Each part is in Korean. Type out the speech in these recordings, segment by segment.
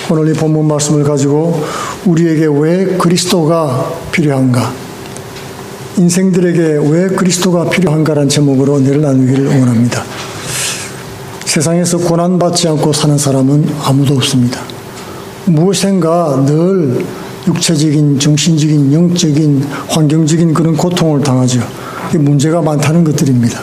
오늘 이 본문 말씀을 가지고 우리에게 왜 그리스도가 필요한가, 인생들에게 왜 그리스도가 필요한가라는 제목으로 은혜를 나누기를 원합니다. 세상에서 고난받지 않고 사는 사람은 아무도 없습니다. 무엇인가 늘 육체적인, 정신적인, 영적인, 환경적인 그런 고통을 당하죠. 문제가 많다는 것들입니다.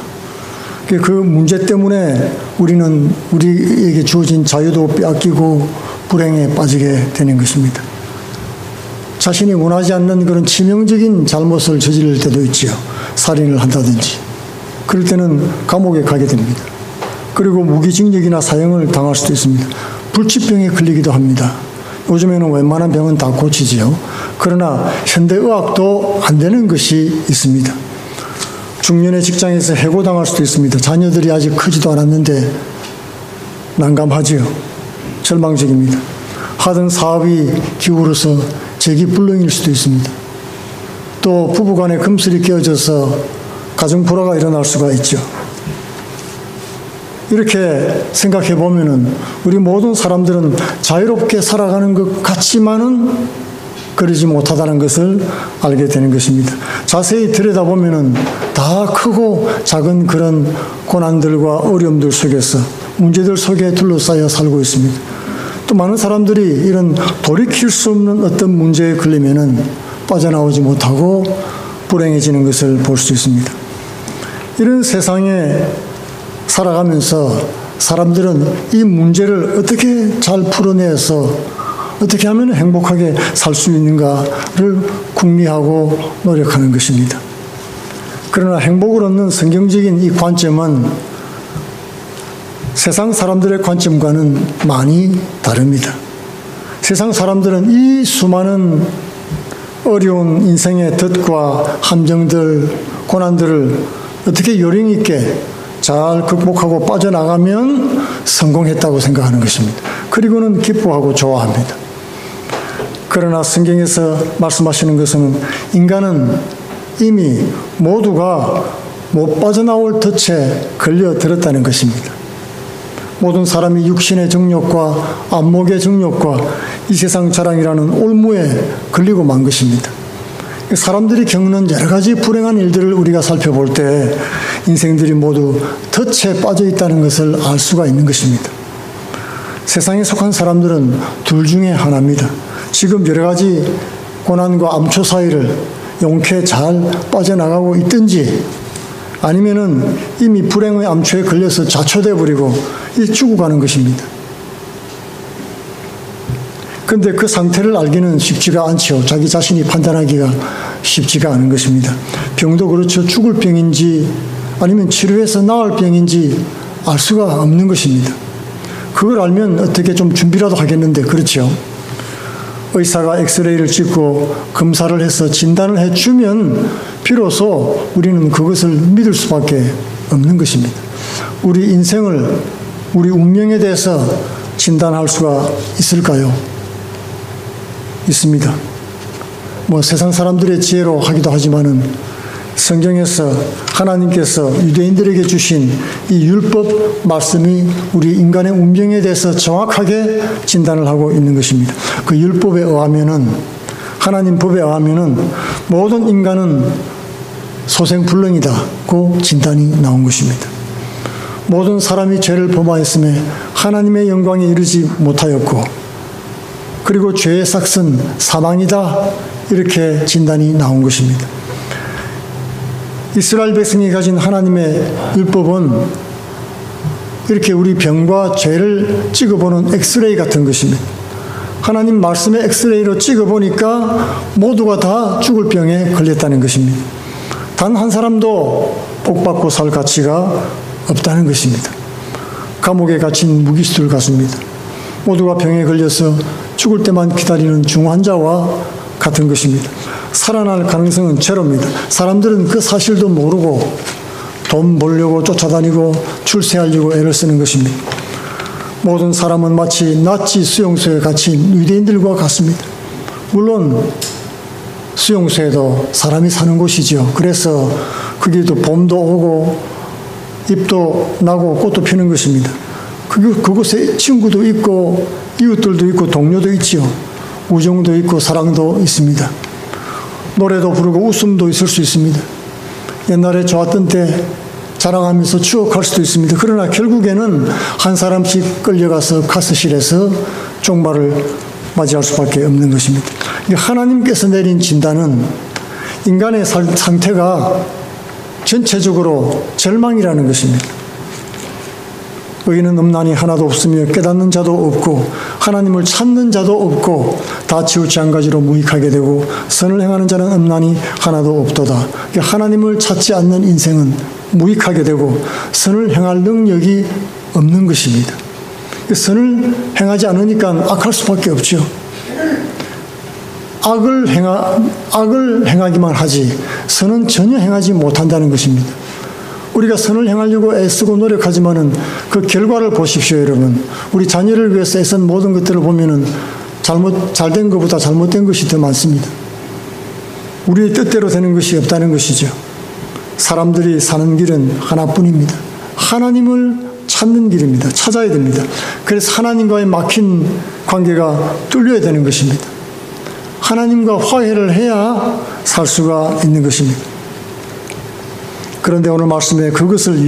그 문제 때문에 우리는 우리에게 주어진 자유도 빼앗기고 불행에 빠지게 되는 것입니다. 자신이 원하지 않는 그런 치명적인 잘못을 저지를 때도 있지요. 살인을 한다든지. 그럴 때는 감옥에 가게 됩니다. 그리고 무기징역이나 사형을 당할 수도 있습니다. 불치병에 걸리기도 합니다. 요즘에는 웬만한 병은 다 고치지요. 그러나 현대의학도 안 되는 것이 있습니다. 중년의 직장에서 해고당할 수도 있습니다. 자녀들이 아직 크지도 않았는데 난감하지요. 절망적입니다. 하던 사업이 기울어서 재기불능일 수도 있습니다. 또 부부간의 금슬이 깨어져서 가정불화가 일어날 수가 있죠. 이렇게 생각해 보면은 우리 모든 사람들은 자유롭게 살아가는 것 같지만은 그러지 못하다는 것을 알게 되는 것입니다. 자세히 들여다보면은 다 크고 작은 그런 고난들과 어려움들 속에서, 문제들 속에 둘러싸여 살고 있습니다. 또 많은 사람들이 이런 돌이킬 수 없는 어떤 문제에 걸리면은 빠져나오지 못하고 불행해지는 것을 볼 수 있습니다. 이런 세상에 살아가면서 사람들은 이 문제를 어떻게 잘 풀어내서 어떻게 하면 행복하게 살 수 있는가를 궁리하고 노력하는 것입니다. 그러나 행복을 얻는 성경적인 이 관점은 세상 사람들의 관점과는 많이 다릅니다. 세상 사람들은 이 수많은 어려운 인생의 덫과 함정들, 고난들을 어떻게 요령 있게 잘 극복하고 빠져나가면 성공했다고 생각하는 것입니다. 그리고는 기뻐하고 좋아합니다. 그러나 성경에서 말씀하시는 것은 인간은 이미 모두가 못 빠져나올 덫에 걸려들었다는 것입니다. 모든 사람이 육신의 정욕과 안목의 정욕과 이 세상 자랑이라는 올무에 걸리고 만 것입니다. 사람들이 겪는 여러 가지 불행한 일들을 우리가 살펴볼 때 인생들이 모두 덫에 빠져 있다는 것을 알 수가 있는 것입니다. 세상에 속한 사람들은 둘 중에 하나입니다. 지금 여러 가지 고난과 암초 사이를 용케 잘 빠져나가고 있든지, 아니면은 이미 불행의 암초에 걸려서 자초돼 버리고 죽어가는 것입니다. 그런데 그 상태를 알기는 쉽지가 않죠. 자기 자신이 판단하기가 쉽지가 않은 것입니다. 병도 그렇죠. 죽을 병인지 아니면 치료해서 나을 병인지 알 수가 없는 것입니다. 그걸 알면 어떻게 좀 준비라도 하겠는데, 그렇죠. 의사가 엑스레이를 찍고 검사를 해서 진단을 해주면 비로소 우리는 그것을 믿을 수밖에 없는 것입니다. 우리 인생을, 우리 운명에 대해서 진단할 수가 있을까요? 있습니다. 세상 사람들의 지혜로 하기도 하지만은 성경에서 하나님께서 유대인들에게 주신 이 율법 말씀이 우리 인간의 운명에 대해서 정확하게 진단을 하고 있는 것입니다. 그 율법에 의하면은, 하나님 법에 의하면은 모든 인간은 소생불능이다고 진단이 나온 것입니다. 모든 사람이 죄를 범하였음에 하나님의 영광에 이르지 못하였고, 그리고 죄의 삭은 사망이다, 이렇게 진단이 나온 것입니다. 이스라엘 백성이 가진 하나님의 율법은 이렇게 우리 병과 죄를 찍어보는 엑스레이 같은 것입니다. 하나님 말씀의 엑스레이로 찍어보니까 모두가 다 죽을 병에 걸렸다는 것입니다. 단 한 사람도 복받고 살 가치가 없다는 것입니다. 감옥에 갇힌 무기수들 같습니다. 모두가 병에 걸려서 죽을 때만 기다리는 중환자와 같은 것입니다. 살아날 가능성은 제로입니다. 사람들은 그 사실도 모르고 돈 벌려고 쫓아다니고 출세하려고 애를 쓰는 것입니다. 모든 사람은 마치 나치 수용소에 갇힌 유대인들과 같습니다. 물론 수용소에도 사람이 사는 곳이죠. 그래서 거기도 봄도 오고 잎도 나고 꽃도 피는 것입니다. 그곳에 친구도 있고 이웃들도 있고 동료도 있지요. 우정도 있고 사랑도 있습니다. 노래도 부르고 웃음도 있을 수 있습니다. 옛날에 좋았던 때 자랑하면서 추억할 수도 있습니다. 그러나 결국에는 한 사람씩 끌려가서 가스실에서 종말을 맞이할 수밖에 없는 것입니다. 하나님께서 내린 진단은 인간의 상태가 전체적으로 절망이라는 것입니다. 의인은 없나니 하나도 없으며 깨닫는 자도 없고 하나님을 찾는 자도 없고 다 치우치한 가지로 무익하게 되고 선을 행하는 자는 없나니 하나도 없도다. 하나님을 찾지 않는 인생은 무익하게 되고 선을 행할 능력이 없는 것입니다. 선을 행하지 않으니까 악할 수밖에 없죠. 악을 행하기만 하지 선은 전혀 행하지 못한다는 것입니다. 우리가 선을 행하려고 애쓰고 노력하지만은 그 결과를 보십시오, 여러분. 우리 자녀를 위해서 애쓴 모든 것들을 보면은 잘된 것보다 잘못된 것이 더 많습니다. 우리의 뜻대로 되는 것이 없다는 것이죠. 사람들이 사는 길은 하나뿐입니다. 하나님을 찾는 길입니다. 찾아야 됩니다. 그래서 하나님과의 막힌 관계가 뚫려야 되는 것입니다. 하나님과 화해를 해야 살 수가 있는 것입니다. 그런데 오늘 말씀에 그것을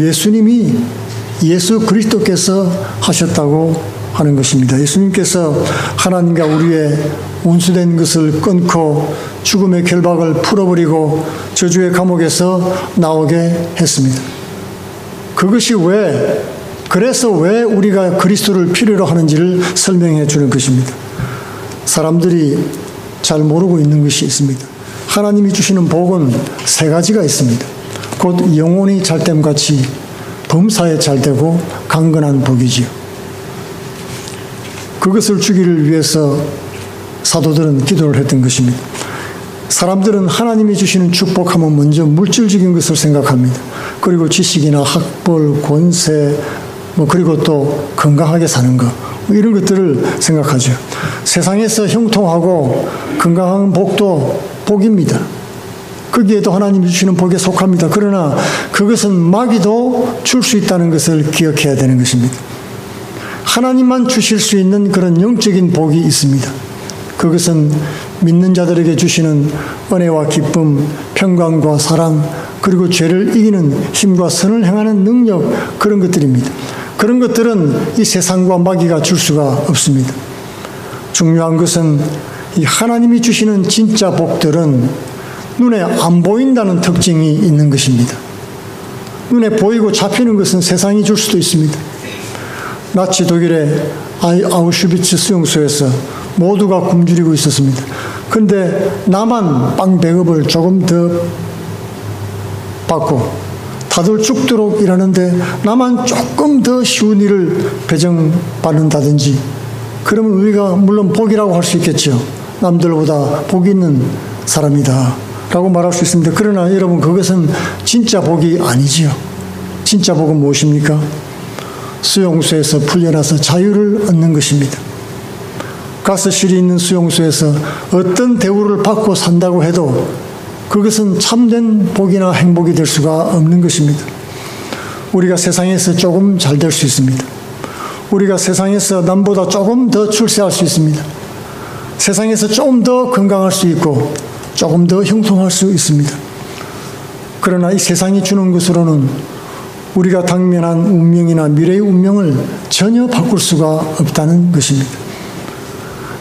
예수 그리스도께서 하셨다고 하는 것입니다. 예수님께서 하나님과 우리의 원수된 것을 끊고 죽음의 결박을 풀어버리고 저주의 감옥에서 나오게 했습니다. 그것이 그래서 왜 우리가 그리스도를 필요로 하는지를 설명해 주는 것입니다. 사람들이 잘 모르고 있는 것이 있습니다. 하나님이 주시는 복은 세 가지가 있습니다. 곧 영혼이 잘됨같이 범사에 잘되고 강건한 복이지요. 그것을 주기를 위해서 사도들은 기도를 했던 것입니다. 사람들은 하나님이 주시는 축복하면 먼저 물질적인 것을 생각합니다. 그리고 지식이나 학벌, 권세, 그리고 또 건강하게 사는 것, 이런 것들을 생각하죠. 세상에서 형통하고 건강한 복도 복입니다. 거기에도 하나님이 주시는 복에 속합니다. 그러나 그것은 마귀도 줄 수 있다는 것을 기억해야 되는 것입니다. 하나님만 주실 수 있는 그런 영적인 복이 있습니다. 그것은 믿는 자들에게 주시는 은혜와 기쁨, 평강과 사랑, 그리고 죄를 이기는 힘과 선을 행하는 능력, 그런 것들입니다. 그런 것들은 이 세상과 마귀가 줄 수가 없습니다. 중요한 것은 이 하나님이 주시는 진짜 복들은 눈에 안 보인다는 특징이 있는 것입니다. 눈에 보이고 잡히는 것은 세상이 줄 수도 있습니다. 나치 독일의 아우슈비츠 수용소에서 모두가 굶주리고 있었습니다. 그런데 나만 빵 100업을 조금 더 받고 다들 죽도록 일하는데 나만 조금 더 쉬운 일을 배정받는다든지, 그러면 우리가 물론 복이라고 할 수 있겠죠. 남들보다 복 있는 사람이다 라고 말할 수 있습니다. 그러나 여러분, 그것은 진짜 복이 아니지요. 진짜 복은 무엇입니까? 수용소에서 풀려나서 자유를 얻는 것입니다. 가스실이 있는 수용소에서 어떤 대우를 받고 산다고 해도 그것은 참된 복이나 행복이 될 수가 없는 것입니다. 우리가 세상에서 조금 잘 될 수 있습니다. 우리가 세상에서 남보다 조금 더 출세할 수 있습니다. 세상에서 좀 더 건강할 수 있고 조금 더 형통할 수 있습니다. 그러나 이 세상이 주는 것으로는 우리가 당면한 운명이나 미래의 운명을 전혀 바꿀 수가 없다는 것입니다.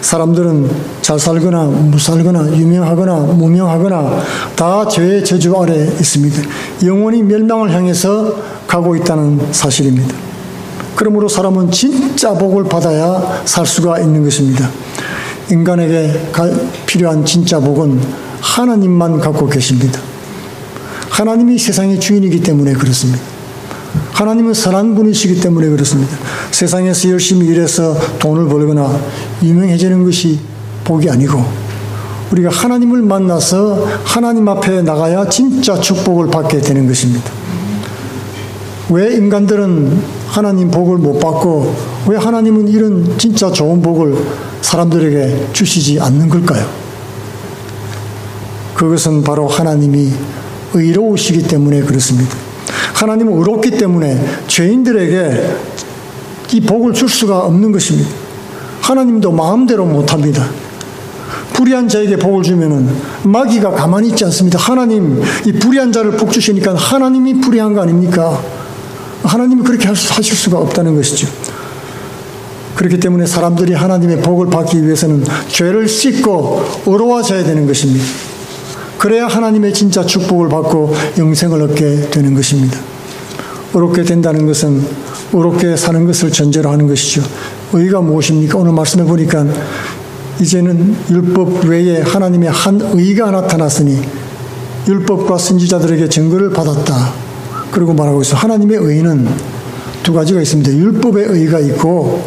사람들은 잘 살거나 못 살거나 유명하거나 무명하거나 다 죄의 저주 아래 있습니다. 영원히 멸망을 향해서 가고 있다는 사실입니다. 그러므로 사람은 진짜 복을 받아야 살 수가 있는 것입니다. 인간에게 필요한 진짜 복은 하나님만 갖고 계십니다. 하나님이 세상의 주인이기 때문에 그렇습니다. 하나님은 선한 분이시기 때문에 그렇습니다. 세상에서 열심히 일해서 돈을 벌거나 유명해지는 것이 복이 아니고 우리가 하나님을 만나서 하나님 앞에 나가야 진짜 축복을 받게 되는 것입니다. 왜 인간들은 하나님 복을 못 받고 왜 하나님은 이런 진짜 좋은 복을 사람들에게 주시지 않는 걸까요? 그것은 바로 하나님이 의로우시기 때문에 그렇습니다. 하나님은 의롭기 때문에 죄인들에게 이 복을 줄 수가 없는 것입니다. 하나님도 마음대로 못합니다. 불의한 자에게 복을 주면은 마귀가 가만히 있지 않습니다. 하나님, 이 불의한 자를 복 주시니까 하나님이 불의한 거 아닙니까? 하나님이 그렇게 하실 수가 없다는 것이죠. 그렇기 때문에 사람들이 하나님의 복을 받기 위해서는 죄를 씻고 의로워져야 되는 것입니다. 그래야 하나님의 진짜 축복을 받고 영생을 얻게 되는 것입니다. 의롭게 된다는 것은 의롭게 사는 것을 전제로 하는 것이죠. 의가 무엇입니까? 오늘 말씀해 보니까 이제는 율법 외에 하나님의 한 의가 나타났으니 율법과 선지자들에게 증거를 받았다. 그리고 말하고 있어요. 하나님의 의는 두 가지가 있습니다. 율법의 의가 있고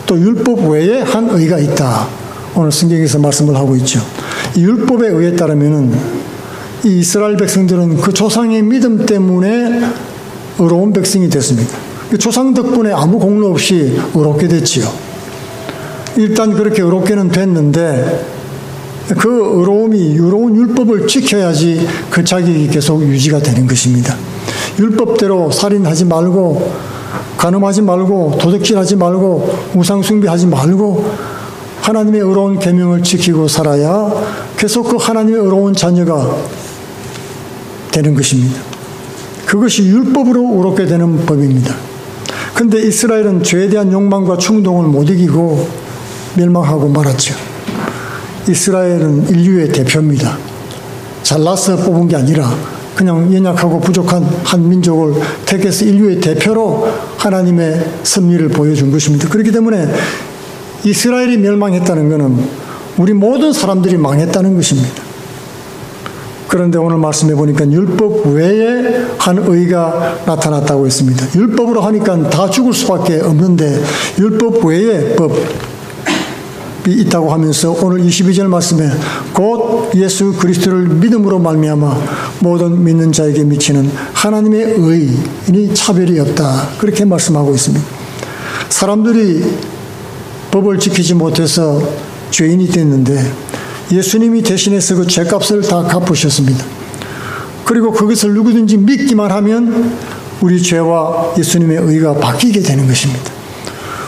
또 율법 외에 한 의가 있다. 오늘 성경에서 말씀을 하고 있죠. 이 율법의 의에 따르면은 이 이스라엘 백성들은 그 조상의 믿음 때문에 의로운 백성이 됐습니다. 그 조상 덕분에 아무 공로 없이 의롭게 됐지요. 일단 그렇게 의롭게는 됐는데 그 의로움이 의로운 율법을 지켜야지 그 자격이 계속 유지가 되는 것입니다. 율법대로 살인하지 말고 간음하지 말고 도둑질하지 말고 우상숭배하지 말고 하나님의 의로운 계명을 지키고 살아야 계속 그 하나님의 의로운 자녀가 되는 것입니다. 그것이 율법으로 의롭게 되는 법입니다. 그런데 이스라엘은 죄에 대한 욕망과 충동을 못 이기고 멸망하고 말았죠. 이스라엘은 인류의 대표입니다. 잘나서 뽑은 게 아니라 그냥 연약하고 부족한 한 민족을 택해서 인류의 대표로 하나님의 섭리를 보여준 것입니다. 그렇기 때문에 이스라엘이 멸망했다는 것은 우리 모든 사람들이 망했다는 것입니다. 그런데 오늘 말씀해 보니까 율법 외에 한 의가 나타났다고 했습니다. 율법으로 하니까 다 죽을 수밖에 없는데 율법 외에 법이 있다고 하면서 오늘 22절 말씀에 곧 예수 그리스도를 믿음으로 말미암아 모든 믿는 자에게 미치는 하나님의 의인이 차별이 없다. 그렇게 말씀하고 있습니다. 사람들이 법을 지키지 못해서 죄인이 됐는데 예수님이 대신해서 그 죄값을 다 갚으셨습니다. 그리고 그것을 누구든지 믿기만 하면 우리 죄와 예수님의 의가 바뀌게 되는 것입니다.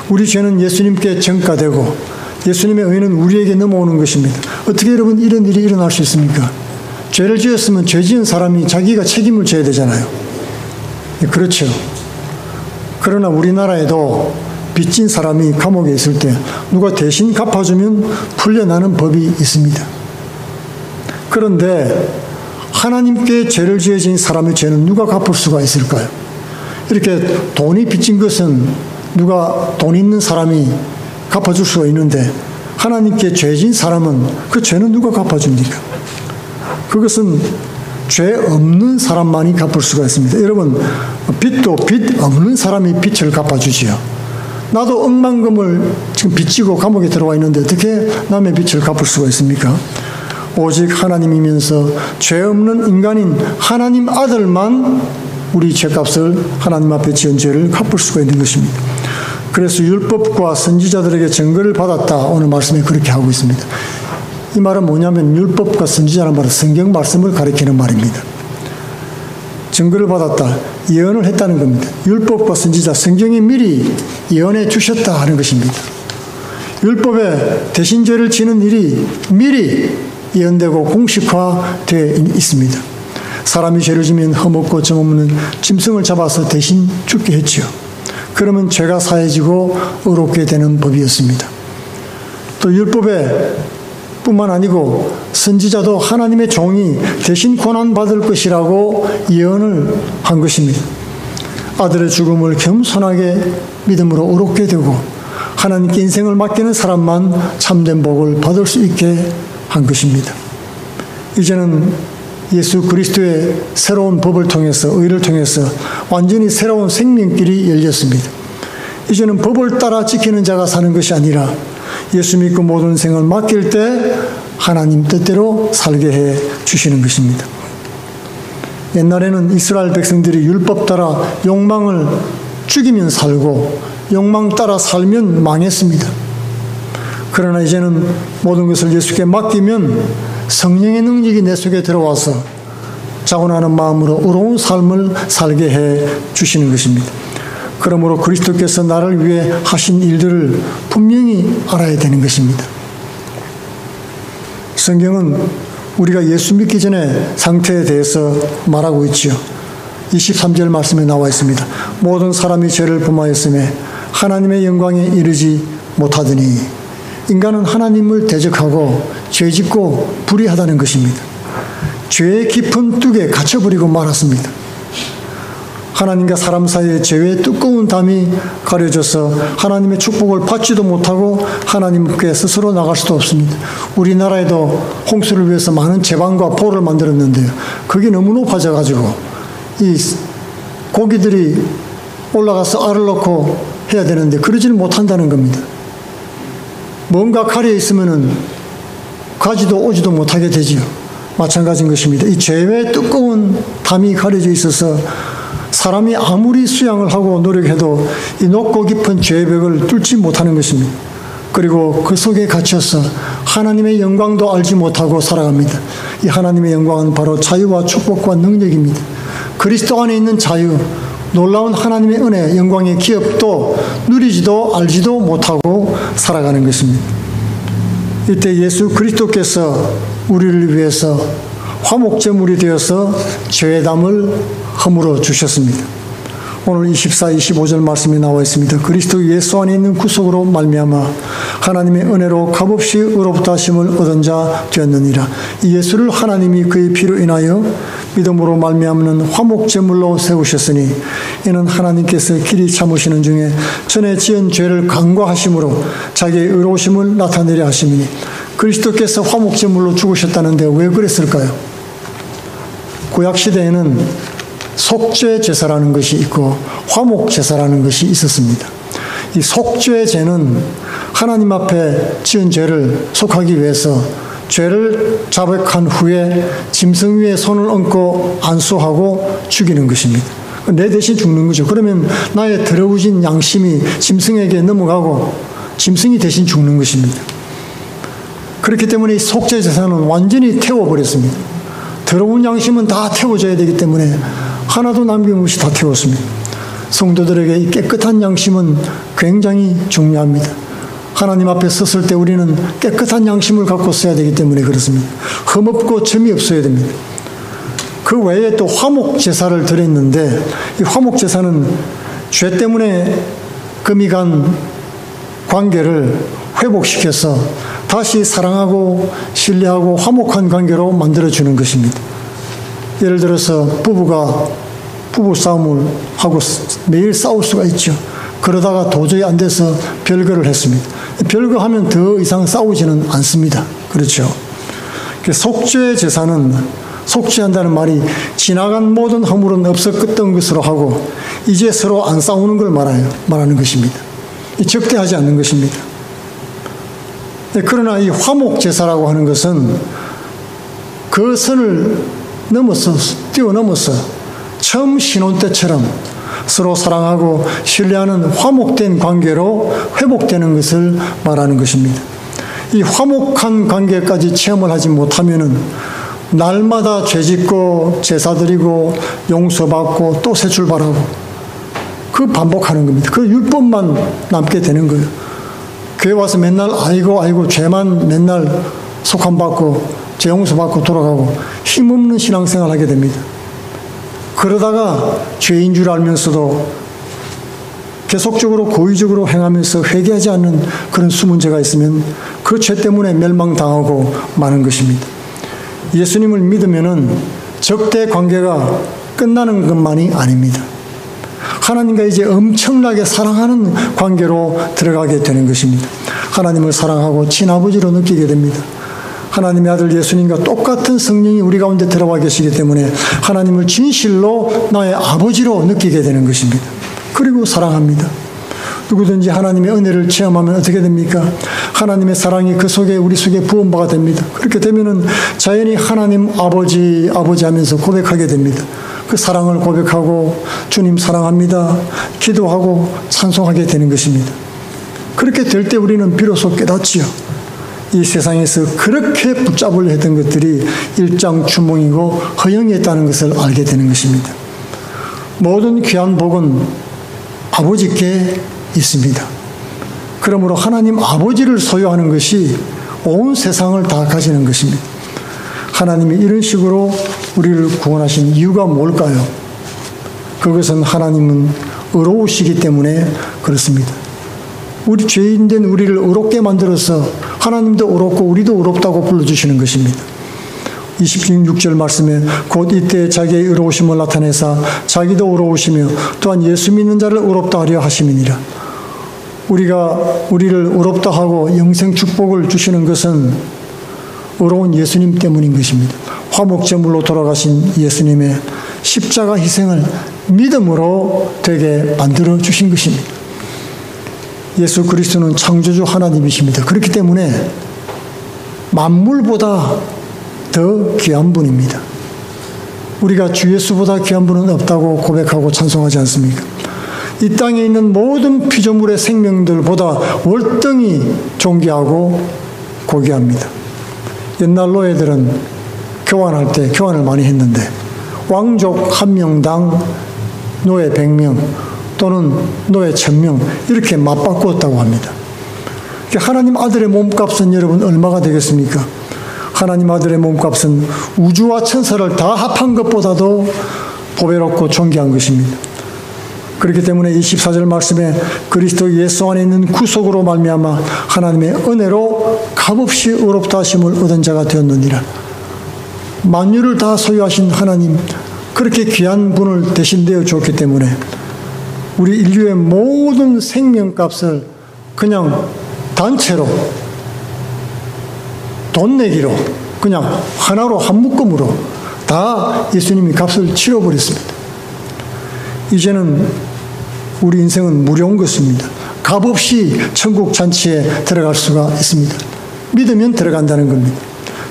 우리 죄는 예수님께 전가되고 예수님의 의는 우리에게 넘어오는 것입니다. 어떻게 여러분 이런 일이 일어날 수 있습니까? 죄를 지었으면 죄 지은 사람이 자기가 책임을 져야 되잖아요. 그렇죠. 그러나 우리나라에도 빚진 사람이 감옥에 있을 때 누가 대신 갚아주면 풀려나는 법이 있습니다. 그런데 하나님께 죄를 지어진 사람의 죄는 누가 갚을 수가 있을까요? 이렇게 돈이 빚진 것은 누가 돈 있는 사람이 갚아줄 수가 있는데 하나님께 죄진 사람은 그 죄는 누가 갚아줍니까? 그것은 죄 없는 사람만이 갚을 수가 있습니다. 여러분, 빚도 빚 없는 사람이 빚을 갚아주지요. 나도 억만금을 지금 빚지고 감옥에 들어와 있는데 어떻게 남의 빚을 갚을 수가 있습니까? 오직 하나님이면서 죄 없는 인간인 하나님 아들만 우리 죄값을 하나님 앞에 지은 죄를 갚을 수가 있는 것입니다. 그래서 율법과 선지자들에게 증거를 받았다. 오늘 말씀에 그렇게 하고 있습니다. 이 말은 뭐냐면 율법과 선지자라는 말은 성경 말씀을 가리키는 말입니다. 증거를 받았다. 예언을 했다는 겁니다. 율법과 선지자, 성경이 미리 예언해 주셨다 하는 것입니다. 율법에 대신 죄를 지는 일이 미리 예언되고 공식화되어 있습니다. 사람이 죄를 지면 흠없고 점없는 짐승을 잡아서 대신 죽게 했지요. 그러면 죄가 사해지고 의롭게 되는 법이었습니다. 또 율법에 뿐만 아니고 선지자도 하나님의 종이 대신 고난받을 것이라고 예언을 한 것입니다. 아들의 죽음을 겸손하게 믿음으로 의롭게 되고 하나님께 인생을 맡기는 사람만 참된 복을 받을 수 있게 한 것입니다. 이제는 예수 그리스도의 새로운 법을 통해서 의를 통해서 완전히 새로운 생명길이 열렸습니다. 이제는 법을 따라 지키는 자가 사는 것이 아니라 예수 믿고 모든 생을 맡길 때 하나님 뜻대로 살게 해 주시는 것입니다. 옛날에는 이스라엘 백성들이 율법 따라 욕망을 죽이면 살고 욕망 따라 살면 망했습니다. 그러나 이제는 모든 것을 예수께 맡기면 성령의 능력이 내 속에 들어와서 자원하는 마음으로 의로운 삶을 살게 해 주시는 것입니다. 그러므로 그리스도께서 나를 위해 하신 일들을 분명히 알아야 되는 것입니다. 성경은 우리가 예수 믿기 전에 상태에 대해서 말하고 있지요. 23절 말씀에 나와 있습니다. 모든 사람이 죄를 범하였음에 하나님의 영광에 이르지 못하더니 인간은 하나님을 대적하고 죄짓고 불의하다는 것입니다. 죄의 깊은 뚝에 갇혀버리고 말았습니다. 하나님과 사람 사이에 죄의 두꺼운 담이 가려져서 하나님의 축복을 받지도 못하고 하나님께 스스로 나갈 수도 없습니다. 우리나라에도 홍수를 위해서 많은 제방과 보를 만들었는데요. 그게 너무 높아져가지고 이 고기들이 올라가서 알을 넣고 해야 되는데 그러지는 못한다는 겁니다. 뭔가 가려 있으면은 가지도 오지도 못하게 되지요. 마찬가지인 것입니다. 이 죄의 두꺼운 담이 가려져 있어서 사람이 아무리 수양을 하고 노력해도 이 높고 깊은 죄의 벽을 뚫지 못하는 것입니다. 그리고 그 속에 갇혀서 하나님의 영광도 알지 못하고 살아갑니다. 이 하나님의 영광은 바로 자유와 축복과 능력입니다. 그리스도 안에 있는 자유, 놀라운 하나님의 은혜, 영광의 기업도 누리지도 알지도 못하고 살아가는 것입니다. 이때 예수 그리스도께서 우리를 위해서 화목제물이 되어서 죄의 담을 허물어 주셨습니다. 오늘 24, 25절 말씀이 나와 있습니다. 그리스도 예수 안에 있는 구속으로 말미암아 하나님의 은혜로 값없이 의롭다 하심을 얻은 자 되었느니라. 이 예수를 하나님이 그의 피로 인하여 믿음으로 말미암는 화목제물로 세우셨으니 이는 하나님께서 길이 참으시는 중에 전에 지은 죄를 간과하심으로 자기의 의로우심을 나타내려 하심이니 그리스도께서 화목제물로 죽으셨다는데 왜 그랬을까요? 구약시대에는 속죄 제사라는 것이 있고 화목 제사라는 것이 있었습니다. 이 속죄 제는 하나님 앞에 지은 죄를 속하기 위해서 죄를 자백한 후에 짐승 위에 손을 얹고 안수하고 죽이는 것입니다. 내 대신 죽는 거죠. 그러면 나의 더러워진 양심이 짐승에게 넘어가고 짐승이 대신 죽는 것입니다. 그렇기 때문에 이 속죄 제사는 완전히 태워버렸습니다. 더러운 양심은 다 태워져야 되기 때문에 하나도 남김없이 다 태웠습니다. 성도들에게 이 깨끗한 양심은 굉장히 중요합니다. 하나님 앞에 섰을 때 우리는 깨끗한 양심을 갖고 써야 되기 때문에 그렇습니다. 흠없고 점이 없어야 됩니다. 그 외에 또 화목 제사를 드렸는데 이 화목 제사는 죄 때문에 금이 간 관계를 회복시켜서 다시 사랑하고 신뢰하고 화목한 관계로 만들어주는 것입니다. 예를 들어서 부부싸움을 하고 매일 싸울 수가 있죠. 그러다가 도저히 안 돼서 별거를 했습니다. 별거하면 더 이상 싸우지는 않습니다. 그렇죠. 속죄 제사는 속죄한다는 말이 지나간 모든 허물은 없었던 것으로 하고 이제 서로 안 싸우는 걸 말하는 것입니다. 적대하지 않는 것입니다. 그러나 이 화목 제사라고 하는 것은 그 선을 뛰어넘어서 처음 신혼 때처럼 서로 사랑하고 신뢰하는 화목된 관계로 회복되는 것을 말하는 것입니다. 이 화목한 관계까지 체험을 하지 못하면은 날마다 죄짓고 제사드리고 용서받고 또 새 출발하고 그 반복하는 겁니다. 그 율법만 남게 되는 거예요. 교회 와서 맨날 아이고 죄만 맨날 속함받고 죄 용서받고 돌아가고 힘없는 신앙생활을 하게 됩니다. 그러다가 죄인 줄 알면서도 계속적으로 고의적으로 행하면서 회개하지 않는 그런 숨은 죄가 있으면 그 죄 때문에 멸망당하고 마는 것입니다. 예수님을 믿으면은 적대 관계가 끝나는 것만이 아닙니다. 하나님과 이제 엄청나게 사랑하는 관계로 들어가게 되는 것입니다. 하나님을 사랑하고 친아버지로 느끼게 됩니다. 하나님의 아들 예수님과 똑같은 성령이 우리 가운데 들어와 계시기 때문에 하나님을 진실로 나의 아버지로 느끼게 되는 것입니다. 그리고 사랑합니다. 누구든지 하나님의 은혜를 체험하면 어떻게 됩니까? 하나님의 사랑이 그 속에 우리 속에 부은 바가 됩니다. 그렇게 되면은 자연히 하나님 아버지 하면서 고백하게 됩니다. 그 사랑을 고백하고 주님 사랑합니다. 기도하고 찬송하게 되는 것입니다. 그렇게 될 때 우리는 비로소 깨닫지요. 이 세상에서 그렇게 붙잡으려 했던 것들이 일장춘몽이고 허영이었다는 것을 알게 되는 것입니다. 모든 귀한 복은 아버지께 있습니다. 그러므로 하나님 아버지를 소유하는 것이 온 세상을 다 가지는 것입니다. 하나님이 이런 식으로 우리를 구원하신 이유가 뭘까요? 그것은 하나님은 의로우시기 때문에 그렇습니다. 우리 죄인된 우리를 의롭게 만들어서 하나님도 의롭고 우리도 의롭다고 불러주시는 것입니다. 26절 말씀에 곧 이때 자기의 의로우심을 나타내사 자기도 의로우시며 또한 예수 믿는 자를 의롭다 하려 하심이니라. 우리가 우리를 의롭다 하고 영생 축복을 주시는 것은 의로운 예수님 때문인 것입니다. 화목제물로 돌아가신 예수님의 십자가 희생을 믿음으로 되게 만들어 주신 것입니다. 예수 그리스도는 창조주 하나님이십니다. 그렇기 때문에 만물보다 더 귀한 분입니다. 우리가 주 예수보다 귀한 분은 없다고 고백하고 찬송하지 않습니까? 이 땅에 있는 모든 피조물의 생명들보다 월등히 존귀하고 고귀합니다. 옛날 노예들은 교환할 때 교환을 많이 했는데 왕족 한 명당 노예 100명 또는 노예 1000명 이렇게 맞바꾸었다고 합니다. 하나님 아들의 몸값은 여러분 얼마가 되겠습니까? 하나님 아들의 몸값은 우주와 천사를 다 합한 것보다도 보배롭고 존귀한 것입니다. 그렇기 때문에 24절 말씀에 그리스도 예수 안에 있는 구속으로 말미암아 하나님의 은혜로 값없이 의롭다 하심을 얻은 자가 되었느니라. 만유를 다 소유하신 하나님, 그렇게 귀한 분을 대신되어 주었기 때문에 우리 인류의 모든 생명값을 그냥 단체로 돈 내기로 그냥 하나로 한 묶음으로 다 예수님이 값을 치러버렸습니다. 이제는 우리 인생은 무료인 것입니다. 값없이 천국 잔치에 들어갈 수가 있습니다. 믿으면 들어간다는 겁니다.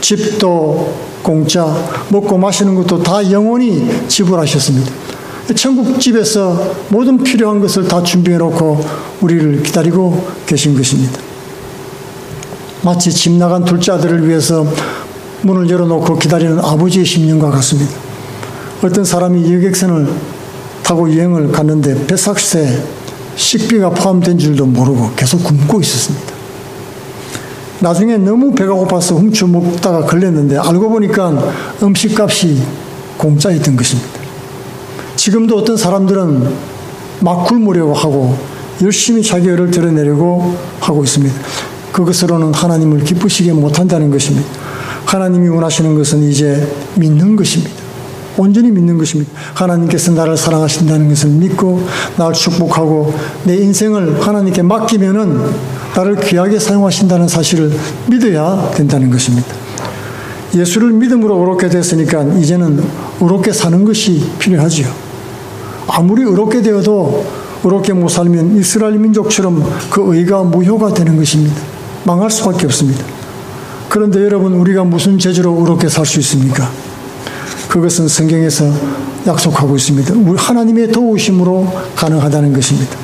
집도 공짜, 먹고 마시는 것도 다 영원히 지불하셨습니다. 천국 집에서 모든 필요한 것을 다 준비해 놓고 우리를 기다리고 계신 것입니다. 마치 집 나간 둘째 아들을 위해서 문을 열어놓고 기다리는 아버지의 심령과 같습니다. 어떤 사람이 여객선을 타고 여행을 갔는데 배삭시에 식비가 포함된 줄도 모르고 계속 굶고 있었습니다. 나중에 너무 배가 고파서 훔쳐 먹다가 걸렸는데 알고 보니까 음식값이 공짜였던 것입니다. 지금도 어떤 사람들은 막 굶으려고 하고 열심히 자기 애를 드러내려고 하고 있습니다. 그것으로는 하나님을 기쁘시게 못한다는 것입니다. 하나님이 원하시는 것은 이제 믿는 것입니다. 온전히 믿는 것입니다. 하나님께서 나를 사랑하신다는 것을 믿고 나를 축복하고 내 인생을 하나님께 맡기면은 나를 귀하게 사용하신다는 사실을 믿어야 된다는 것입니다. 예수를 믿음으로 의롭게 됐으니까 이제는 의롭게 사는 것이 필요하지요. 아무리 의롭게 되어도 의롭게 못 살면 이스라엘 민족처럼 그 의가 무효가 되는 것입니다. 망할 수밖에 없습니다. 그런데 여러분, 우리가 무슨 재주로 의롭게 살 수 있습니까? 그것은 성경에서 약속하고 있습니다. 우리 하나님의 도우심으로 가능하다는 것입니다.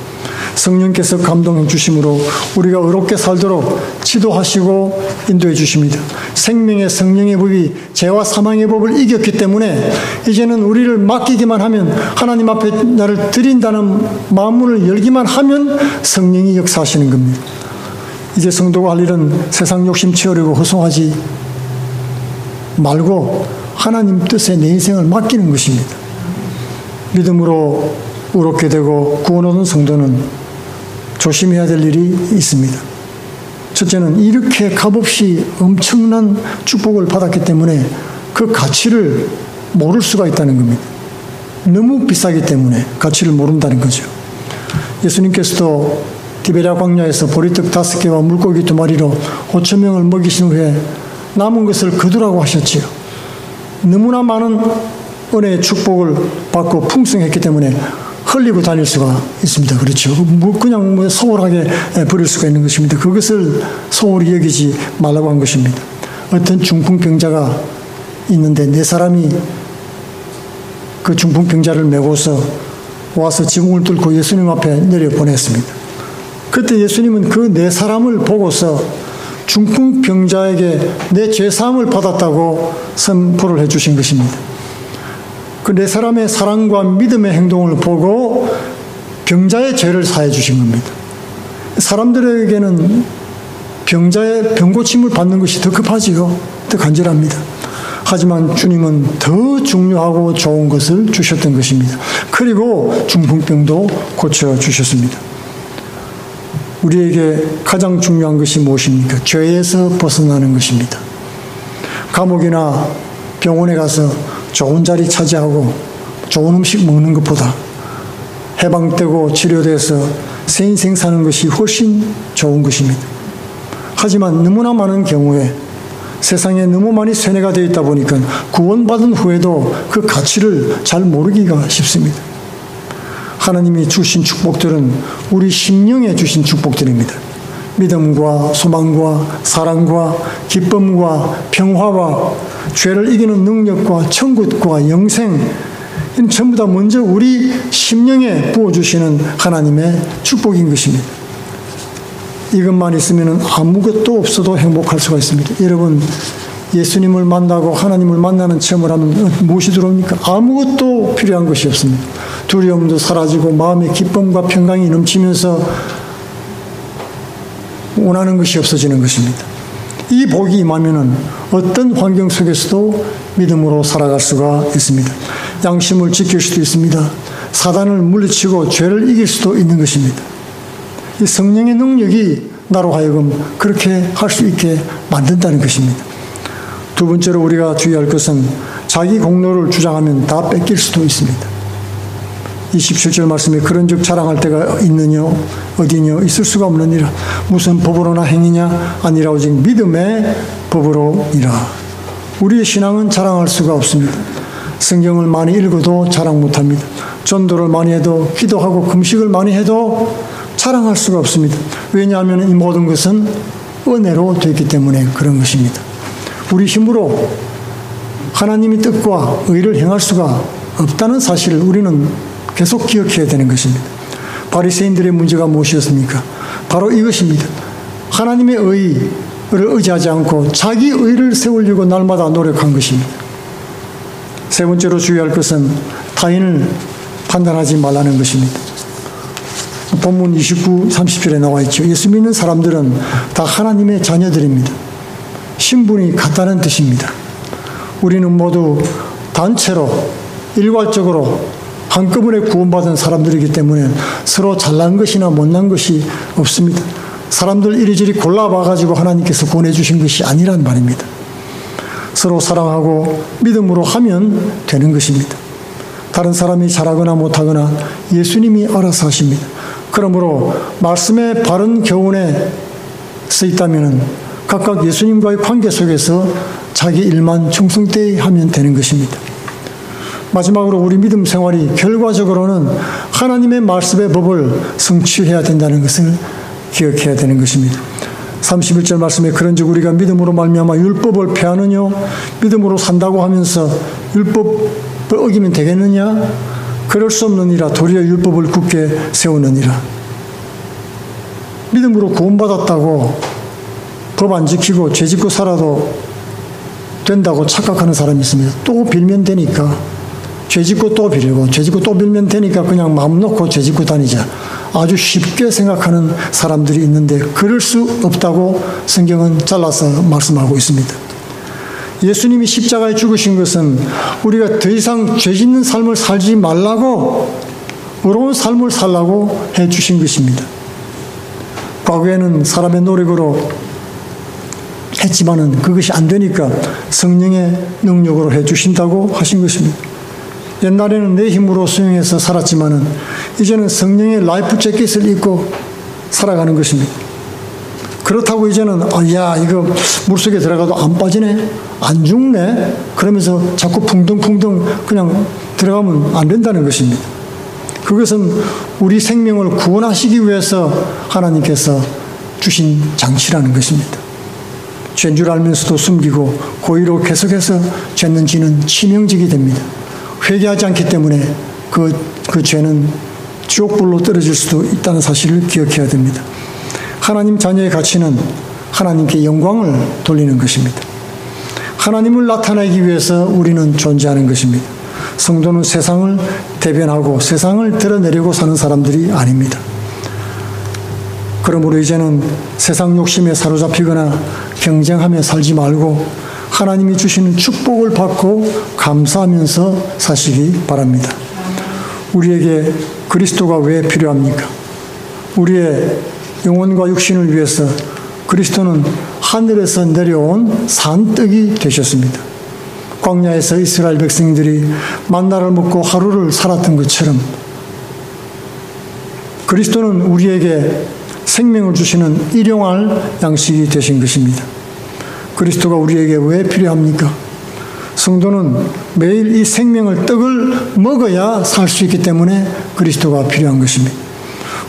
성령께서 감동해 주심으로 우리가 의롭게 살도록 지도하시고 인도해 주십니다. 생명의 성령의 법이 죄와 사망의 법을 이겼기 때문에 이제는 우리를 맡기기만 하면, 하나님 앞에 나를 드린다는 마음문을 열기만 하면 성령이 역사하시는 겁니다. 이제 성도가 할 일은 세상 욕심 채우려고 허송하지 말고 하나님 뜻에 내 인생을 맡기는 것입니다. 믿음으로 의롭게 되고 구원 얻은 성도는 조심해야 될 일이 있습니다. 첫째는 이렇게 값없이 엄청난 축복을 받았기 때문에 그 가치를 모를 수가 있다는 겁니다. 너무 비싸기 때문에 가치를 모른다는 거죠. 예수님께서도 디베랴 광야에서 보리떡 5개와 물고기 2마리로 5,000명을 먹이신 후에 남은 것을 거두라고 하셨지요. 너무나 많은 은혜의 축복을 받고 풍성했기 때문에 흘리고 다닐 수가 있습니다. 그렇죠. 그냥 소홀하게 버릴 수가 있는 것입니다. 그것을 소홀히 여기지 말라고 한 것입니다. 어떤 중풍병자가 있는데 4사람이 그 중풍병자를 메고서 와서 지붕을 뚫고 예수님 앞에 내려보냈습니다. 그때 예수님은 그 4사람을 보고서 중풍병자에게 내 죄사함을 받았다고 선포를 해주신 것입니다. 그 4사람의 사랑과 믿음의 행동을 보고 병자의 죄를 사해 주신 겁니다. 사람들에게는 병자의 병고침을 받는 것이 더 급하지요. 더 간절합니다. 하지만 주님은 더 중요하고 좋은 것을 주셨던 것입니다. 그리고 중풍병도 고쳐주셨습니다. 우리에게 가장 중요한 것이 무엇입니까? 죄에서 벗어나는 것입니다. 감옥이나 병원에 가서 좋은 자리 차지하고 좋은 음식 먹는 것보다 해방되고 치료돼서 새 인생 사는 것이 훨씬 좋은 것입니다. 하지만 너무나 많은 경우에 세상에 너무 많이 세뇌가 되어 있다 보니까 구원받은 후에도 그 가치를 잘 모르기가 쉽습니다. 하나님이 주신 축복들은 우리 심령에 주신 축복들입니다. 믿음과 소망과 사랑과 기쁨과 평화와 죄를 이기는 능력과 천국과 영생, 전부 다 먼저 우리 심령에 부어주시는 하나님의 축복인 것입니다. 이것만 있으면 아무것도 없어도 행복할 수가 있습니다. 여러분, 예수님을 만나고 하나님을 만나는 체험을 하면 무엇이 들어옵니까? 아무것도 필요한 것이 없습니다. 두려움도 사라지고 마음의 기쁨과 평강이 넘치면서 원하는 것이 없어지는 것입니다. 이 복이 임하면 어떤 환경 속에서도 믿음으로 살아갈 수가 있습니다. 양심을 지킬 수도 있습니다. 사단을 물리치고 죄를 이길 수도 있는 것입니다. 이 성령의 능력이 나로 하여금 그렇게 할 수 있게 만든다는 것입니다. 두 번째로 우리가 주의할 것은 자기 공로를 주장하면 다 뺏길 수도 있습니다. 27절 말씀에 그런즉 자랑할 때가 있느냐 어디냐 있을 수가 없느니라. 무슨 법으로나 행이냐 아니라 오직 믿음의 법으로니라. 우리의 신앙은 자랑할 수가 없습니다. 성경을 많이 읽어도 자랑 못합니다. 전도를 많이 해도 기도하고 금식을 많이 해도 자랑할 수가 없습니다. 왜냐하면 이 모든 것은 은혜로 되기 때문에 그런 것입니다. 우리 힘으로 하나님의 뜻과 의를 행할 수가 없다는 사실을 우리는 계속 기억해야 되는 것입니다. 바리새인들의 문제가 무엇이었습니까? 바로 이것입니다. 하나님의 의를 의지하지 않고 자기 의를 세우려고 날마다 노력한 것입니다. 세 번째로 주의할 것은 타인을 판단하지 말라는 것입니다. 본문 29, 30절에 나와 있죠. 예수 믿는 사람들은 다 하나님의 자녀들입니다. 신분이 같다는 뜻입니다. 우리는 모두 단체로 일괄적으로 한꺼번에 구원받은 사람들이기 때문에 서로 잘난 것이나 못난 것이 없습니다. 사람들 이리저리 골라봐가지고 하나님께서 보내주신 것이 아니란 말입니다. 서로 사랑하고 믿음으로 하면 되는 것입니다. 다른 사람이 잘하거나 못하거나 예수님이 알아서 하십니다. 그러므로 말씀의 바른 교훈에 써 있다면 각각 예수님과의 관계 속에서 자기 일만 충성되이 하면 되는 것입니다. 마지막으로 우리 믿음 생활이 결과적으로는 하나님의 말씀의 법을 성취해야 된다는 것을 기억해야 되는 것입니다. 31절 말씀에 그런즉 우리가 믿음으로 말미암아 율법을 폐하느냐 믿음으로 산다고 하면서 율법을 어기면 되겠느냐? 그럴 수 없느니라. 도리어 율법을 굳게 세우느니라. 믿음으로 구원받았다고 법 안 지키고 죄 짓고 살아도 된다고 착각하는 사람이 있습니다. 또 빌면 되니까 죄 짓고 또 빌고 죄 짓고 또 빌면 되니까 그냥 마음 놓고 죄 짓고 다니자. 아주 쉽게 생각하는 사람들이 있는데 그럴 수 없다고 성경은 잘라서 말씀하고 있습니다. 예수님이 십자가에 죽으신 것은 우리가 더 이상 죄 짓는 삶을 살지 말라고 의로운 삶을 살라고 해주신 것입니다. 과거에는 사람의 노력으로 했지만은 그것이 안 되니까 성령의 능력으로 해주신다고 하신 것입니다. 옛날에는 내 힘으로 수행해서 살았지만은 이제는 성령의 라이프 재킷을 입고 살아가는 것입니다. 그렇다고 이제는 야 이거 물속에 들어가도 안 빠지네, 안 죽네 그러면서 자꾸 풍덩풍덩 그냥 들어가면 안 된다는 것입니다. 그것은 우리 생명을 구원하시기 위해서 하나님께서 주신 장치라는 것입니다. 죄인 줄 알면서도 숨기고 고의로 계속해서 죄는 지는 치명적이 됩니다. 회개하지 않기 때문에 그 죄는 지옥불로 떨어질 수도 있다는 사실을 기억해야 됩니다. 하나님 자녀의 가치는 하나님께 영광을 돌리는 것입니다. 하나님을 나타내기 위해서 우리는 존재하는 것입니다. 성도는 세상을 대변하고 세상을 드러내려고 사는 사람들이 아닙니다. 그러므로 이제는 세상 욕심에 사로잡히거나 경쟁하며 살지 말고 하나님이 주시는 축복을 받고 감사하면서 사시기 바랍니다. 우리에게 그리스도가 왜 필요합니까? 우리의 영혼과 육신을 위해서 그리스도는 하늘에서 내려온 산떡이 되셨습니다. 광야에서 이스라엘 백성들이 만나를 먹고 하루를 살았던 것처럼 그리스도는 우리에게 생명을 주시는 일용할 양식이 되신 것입니다. 그리스도가 우리에게 왜 필요합니까? 성도는 매일 이 생명을 떡을 먹어야 살 수 있기 때문에 그리스도가 필요한 것입니다.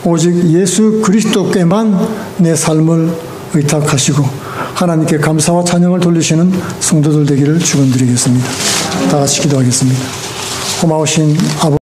오직 예수 그리스도께만 내 삶을 의탁하시고 하나님께 감사와 찬양을 돌리시는 성도들 되기를 축원드리겠습니다. 다 같이 기도하겠습니다. 고마우신 아버지,